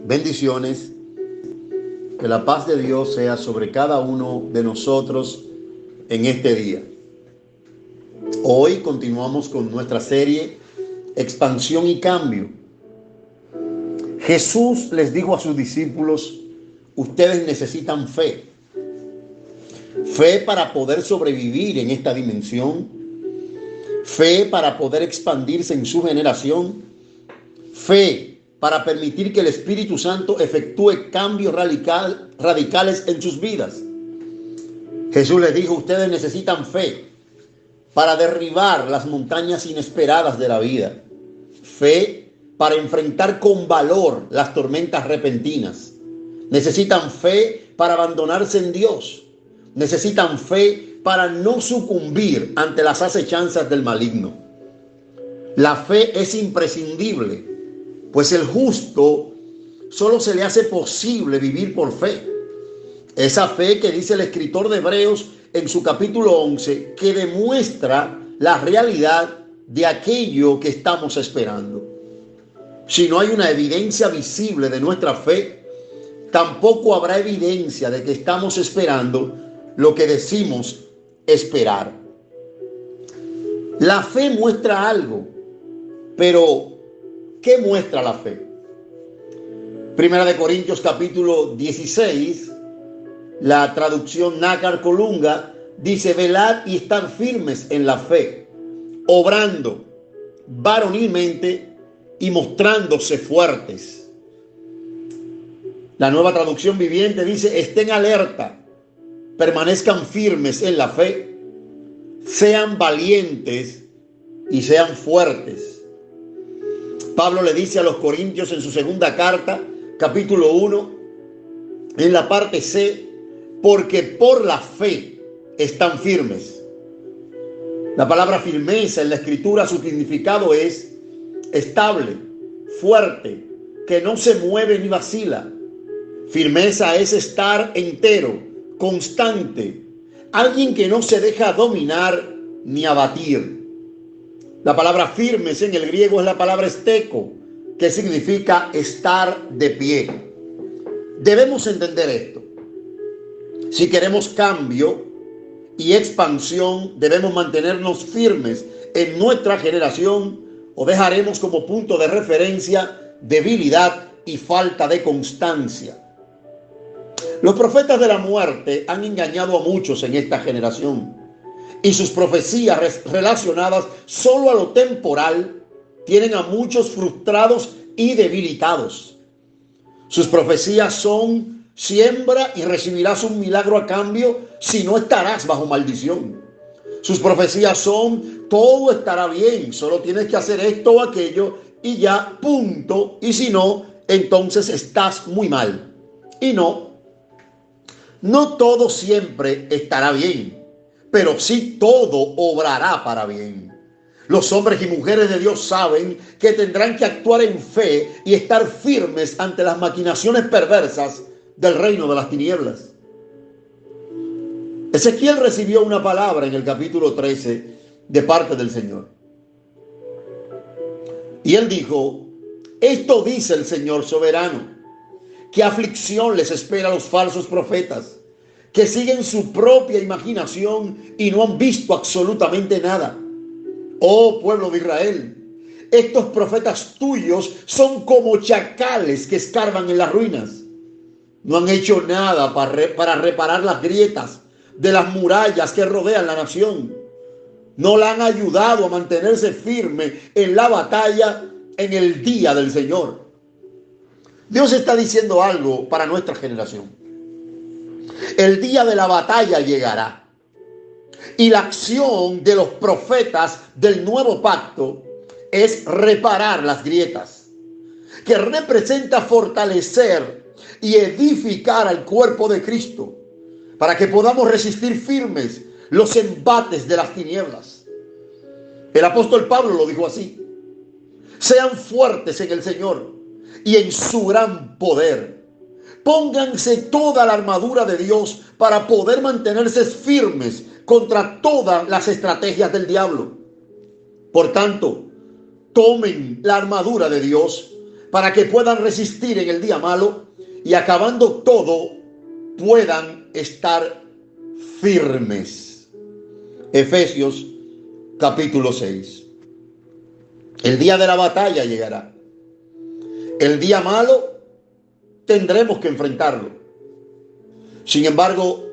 Bendiciones. Que la paz de Dios sea sobre cada uno de nosotros en este día. Hoy continuamos con nuestra serie Expansión y Cambio. Jesús les dijo a sus discípulos: ustedes necesitan fe. Fe para poder sobrevivir en esta dimensión. Fe para poder expandirse en su generación. Fe para permitir que el Espíritu Santo efectúe cambios radicales en sus vidas. Jesús les dijo: ustedes necesitan fe para derribar las montañas inesperadas de la vida. Fe para enfrentar con valor las tormentas repentinas. Necesitan fe para abandonarse en Dios. Necesitan fe para no sucumbir ante las acechanzas del maligno. La fe es imprescindible, pues el justo solo se le hace posible vivir por fe. Esa fe que dice el escritor de Hebreos en su capítulo 11, que demuestra la realidad de aquello que estamos esperando. Si no hay una evidencia visible de nuestra fe, tampoco habrá evidencia de que estamos esperando lo que decimos esperar. La fe muestra algo, pero ¿qué muestra la fe? Primera de Corintios capítulo 16, la traducción Nácar Colunga dice: velad y estad firmes en la fe, obrando varonilmente y mostrándose fuertes. La Nueva Traducción Viviente dice: estén alerta, permanezcan firmes en la fe, sean valientes y sean fuertes. Pablo le dice a los Corintios en su segunda carta, capítulo 1, en la parte C: porque por la fe están firmes. La palabra firmeza en la escritura, su significado es estable, fuerte, que no se mueve ni vacila. Firmeza es estar entero, constante, alguien que no se deja dominar ni abatir. La palabra firmes en el griego es la palabra esteco, que significa estar de pie. Debemos entender esto. Si queremos cambio y expansión, debemos mantenernos firmes en nuestra generación, o dejaremos como punto de referencia debilidad y falta de constancia. Los profetas de la muerte han engañado a muchos en esta generación, y sus profecías relacionadas solo a lo temporal tienen a muchos frustrados y debilitados. Sus profecías son: siembra y recibirás un milagro a cambio, si no estarás bajo maldición. Sus profecías son: todo estará bien, solo tienes que hacer esto o aquello y ya, punto. Y si no, entonces estás muy mal. Y no todo siempre estará bien, pero sí todo obrará para bien. Los hombres y mujeres de Dios saben que tendrán que actuar en fe y estar firmes ante las maquinaciones perversas del reino de las tinieblas. Ezequiel recibió una palabra en el capítulo 13 de parte del Señor. Y él dijo: esto dice el Señor soberano, ¿qué aflicción les espera a los falsos profetas, que siguen su propia imaginación y no han visto absolutamente nada? Oh pueblo de Israel, estos profetas tuyos son como chacales que escarban en las ruinas. No han hecho nada para reparar las grietas de las murallas que rodean la nación. No la han ayudado a mantenerse firme en la batalla en el día del Señor. Dios está diciendo algo para nuestra generación. El día de la batalla llegará. Y la acción de los profetas del nuevo pacto es reparar las grietas, que representa fortalecer y edificar al cuerpo de Cristo, para que podamos resistir firmes los embates de las tinieblas. El apóstol Pablo lo dijo así: sean fuertes en el Señor y en su gran poder. Pónganse toda la armadura de Dios para poder mantenerse firmes contra todas las estrategias del diablo. Por tanto, tomen la armadura de Dios para que puedan resistir en el día malo y acabando todo puedan estar firmes. Efesios capítulo 6. El día de la batalla llegará. El día malo tendremos que enfrentarlo. Sin embargo,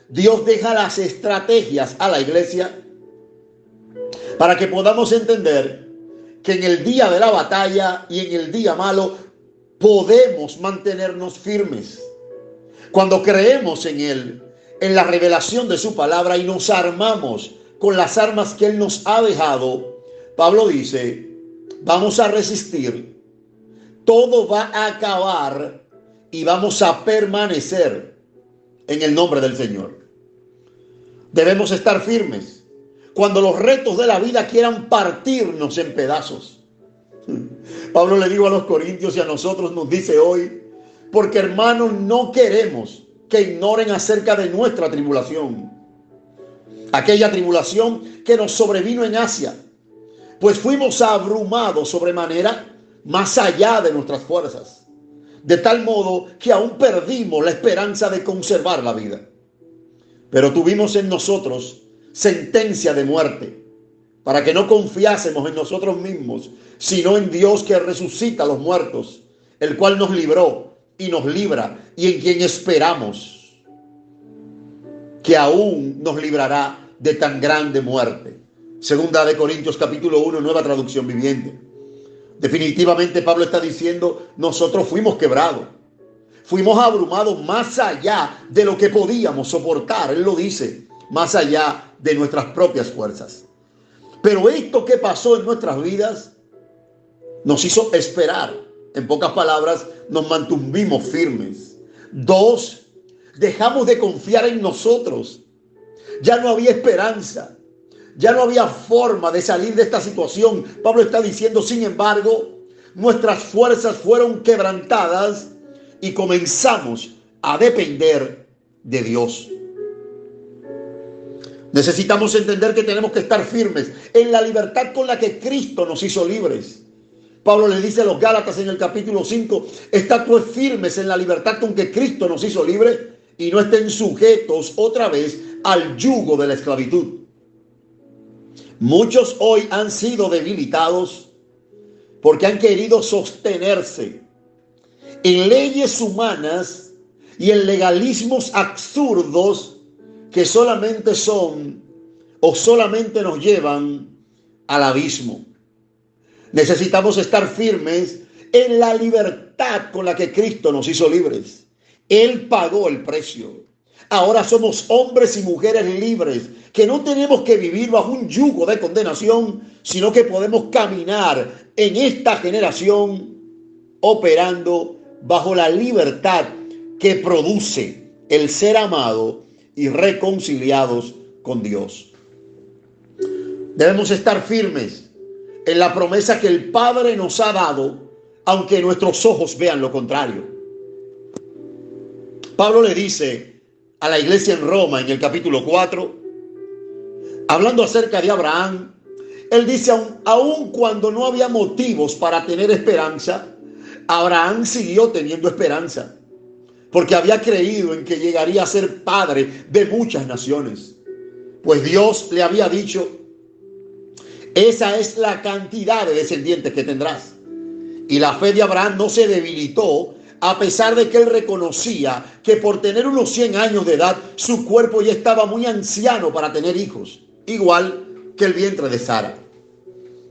Dios deja las estrategias a la iglesia para que podamos entender que en el día de la batalla y en el día malo podemos mantenernos firmes. Cuando creemos en Él, en la revelación de su palabra y nos armamos con las armas que Él nos ha dejado, Pablo dice, vamos a resistir, todo va a acabar y vamos a permanecer en el nombre del Señor. Debemos estar firmes cuando los retos de la vida quieran partirnos en pedazos. Pablo le dijo a los corintios y a nosotros nos dice hoy, porque hermanos no queremos que ignoren acerca de nuestra tribulación, aquella tribulación que nos sobrevino en Asia, pues fuimos abrumados sobremanera más allá de nuestras fuerzas, de tal modo que aún perdimos la esperanza de conservar la vida. Pero tuvimos en nosotros sentencia de muerte, para que no confiásemos en nosotros mismos, sino en Dios que resucita a los muertos, el cual nos libró y nos libra, y en quien esperamos que aún nos librará de tan grande muerte. Segunda de Corintios capítulo 1, nueva traducción viviente. Definitivamente Pablo está diciendo, nosotros fuimos quebrados, fuimos abrumados más allá de lo que podíamos soportar. Él lo dice, más allá de nuestras propias fuerzas. Pero esto que pasó en nuestras vidas nos hizo esperar. En pocas palabras, nos mantuvimos firmes. 2, dejamos de confiar en nosotros. Ya no había esperanza. Ya no había forma de salir de esta situación. Pablo está diciendo, sin embargo, nuestras fuerzas fueron quebrantadas y comenzamos a depender de Dios. Necesitamos entender que tenemos que estar firmes en la libertad con la que Cristo nos hizo libres. Pablo le dice a los Gálatas en el capítulo 5, estad pues firmes en la libertad con que Cristo nos hizo libres y no estén sujetos otra vez al yugo de la esclavitud. Muchos hoy han sido debilitados porque han querido sostenerse en leyes humanas y en legalismos absurdos que solamente son o solamente nos llevan al abismo. Necesitamos estar firmes en la libertad con la que Cristo nos hizo libres. Él pagó el precio. Ahora somos hombres y mujeres libres, que no tenemos que vivir bajo un yugo de condenación, sino que podemos caminar en esta generación operando bajo la libertad que produce el ser amado y reconciliados con Dios. Debemos estar firmes en la promesa que el Padre nos ha dado, aunque nuestros ojos vean lo contrario. Pablo le dice a la iglesia en Roma en el capítulo 4, hablando acerca de Abraham, él dice, aun cuando no había motivos para tener esperanza, Abraham siguió teniendo esperanza, porque había creído en que llegaría a ser padre de muchas naciones. Pues Dios le había dicho, esa es la cantidad de descendientes que tendrás. Y la fe de Abraham no se debilitó, a pesar de que él reconocía que por tener unos 100 años de edad, su cuerpo ya estaba muy anciano para tener hijos, igual que el vientre de Sara.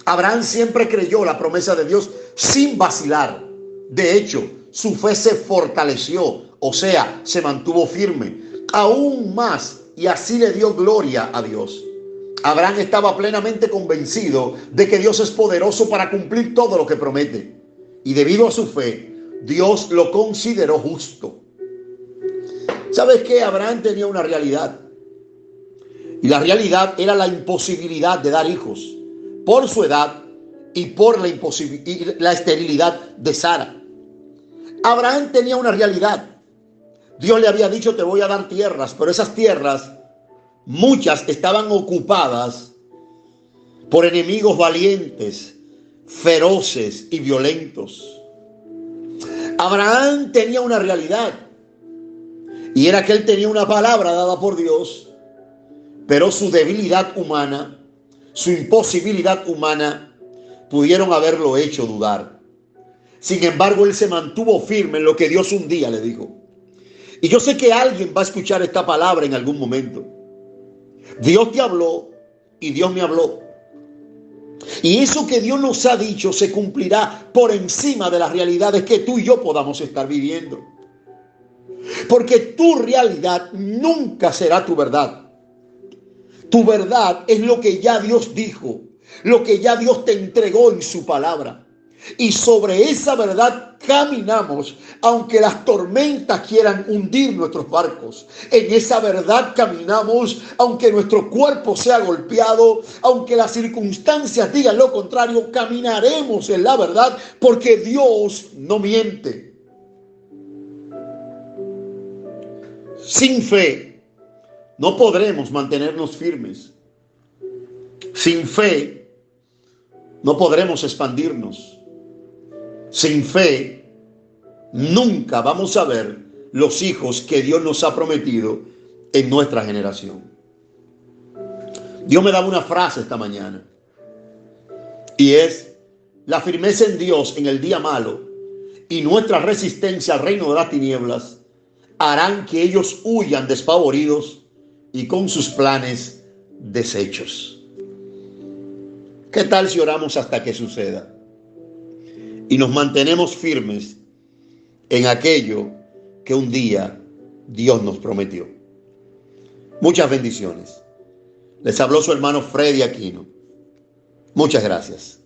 Abraham siempre creyó la promesa de Dios sin vacilar. De hecho, su fe se fortaleció, o sea, se mantuvo firme, aún más, y así le dio gloria a Dios. Abraham estaba plenamente convencido de que Dios es poderoso para cumplir todo lo que promete. Y debido a su fe, Dios lo consideró justo. ¿Sabes qué? Abraham tenía una realidad. Y la realidad era la imposibilidad de dar hijos por su edad y por la esterilidad de Sara. Abraham tenía una realidad. Dios le había dicho, te voy a dar tierras, pero esas tierras, muchas estaban ocupadas por enemigos valientes, feroces y violentos. Abraham tenía una realidad, y era que él tenía una palabra dada por Dios, pero su debilidad humana, su imposibilidad humana, pudieron haberlo hecho dudar. Sin embargo, él se mantuvo firme en lo que Dios un día le dijo. Y yo sé que alguien va a escuchar esta palabra en algún momento. Dios te habló y Dios me habló. Y eso que Dios nos ha dicho se cumplirá por encima de las realidades que tú y yo podamos estar viviendo. Porque tu realidad nunca será tu verdad. Tu verdad es lo que ya Dios dijo, lo que ya Dios te entregó en su palabra. Y sobre esa verdad caminamos, aunque las tormentas quieran hundir nuestros barcos. En esa verdad caminamos, aunque nuestro cuerpo sea golpeado, aunque las circunstancias digan lo contrario, caminaremos en la verdad, porque Dios no miente. Sin fe no podremos mantenernos firmes. Sin fe no podremos expandirnos. Sin fe, nunca vamos a ver los hijos que Dios nos ha prometido en nuestra generación. Dios me daba una frase esta mañana, y es: la firmeza en Dios en el día malo y nuestra resistencia al reino de las tinieblas harán que ellos huyan despavoridos y con sus planes deshechos. ¿Qué tal si oramos hasta que suceda? Y nos mantenemos firmes en aquello que un día Dios nos prometió. Muchas bendiciones. Les habló su hermano Freddy Aquino. Muchas gracias.